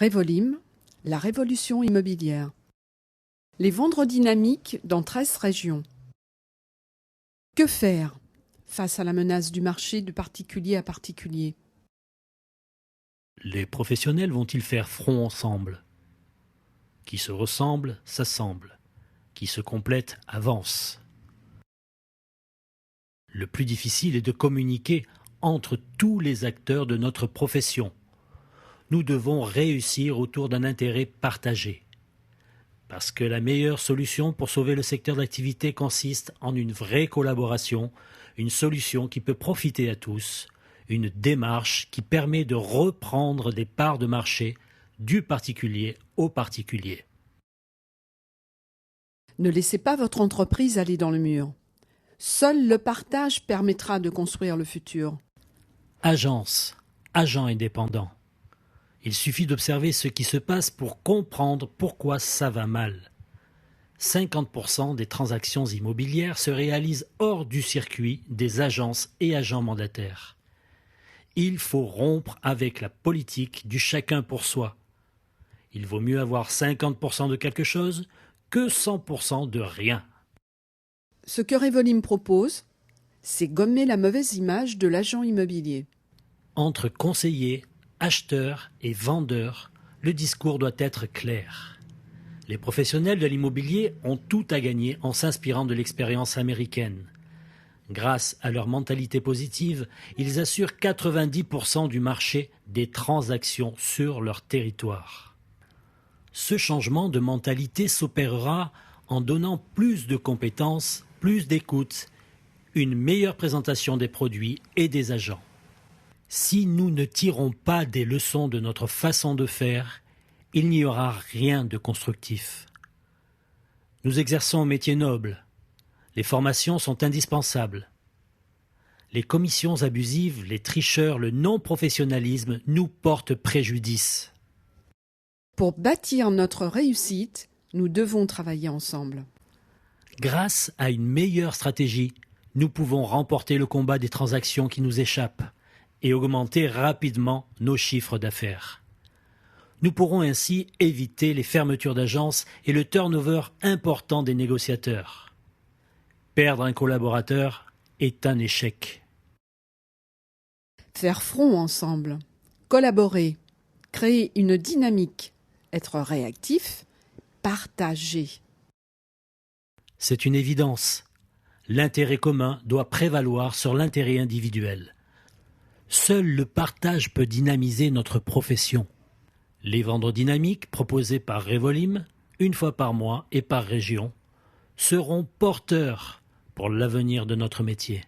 Revolim, la révolution immobilière. Les vendre dynamiques dans 13 régions. Que faire face à la menace du marché de particulier à particulier? Les professionnels vont-ils faire front ensemble? Qui se ressemble, s'assemble. Qui se complète, avance. Le plus difficile est de communiquer entre tous les acteurs de notre profession. Nous devons réussir autour d'un intérêt partagé. Parce que la meilleure solution pour sauver le secteur d'activité consiste en une vraie collaboration, une solution qui peut profiter à tous, une démarche qui permet de reprendre des parts de marché du particulier au particulier. Ne laissez pas votre entreprise aller dans le mur. Seul le partage permettra de construire le futur. Agence, agent indépendant. Il suffit d'observer ce qui se passe pour comprendre pourquoi ça va mal. 50% des transactions immobilières se réalisent hors du circuit des agences et agents mandataires. Il faut rompre avec la politique du chacun pour soi. Il vaut mieux avoir 50% de quelque chose que 100% de rien. Ce que Revolim propose, c'est gommer la mauvaise image de l'agent immobilier. Entre conseillers, acheteurs et vendeurs, le discours doit être clair. Les professionnels de l'immobilier ont tout à gagner en s'inspirant de l'expérience américaine. Grâce à leur mentalité positive, ils assurent 90% du marché des transactions sur leur territoire. Ce changement de mentalité s'opérera en donnant plus de compétences, plus d'écoute, une meilleure présentation des produits et des agents. Si nous ne tirons pas des leçons de notre façon de faire, il n'y aura rien de constructif. Nous exerçons un métier noble. Les formations sont indispensables. Les commissions abusives, les tricheurs, le non-professionnalisme nous portent préjudice. Pour bâtir notre réussite, nous devons travailler ensemble. Grâce à une meilleure stratégie, nous pouvons remporter le combat des transactions qui nous échappent et augmenter rapidement nos chiffres d'affaires. Nous pourrons ainsi éviter les fermetures d'agences et le turnover important des négociateurs. Perdre un collaborateur est un échec. Faire front ensemble, collaborer, créer une dynamique, être réactif, partager. C'est une évidence. L'intérêt commun doit prévaloir sur l'intérêt individuel. Seul le partage peut dynamiser notre profession. Les ventes dynamiques proposées par Revolim, une fois par mois et par région, seront porteurs pour l'avenir de notre métier.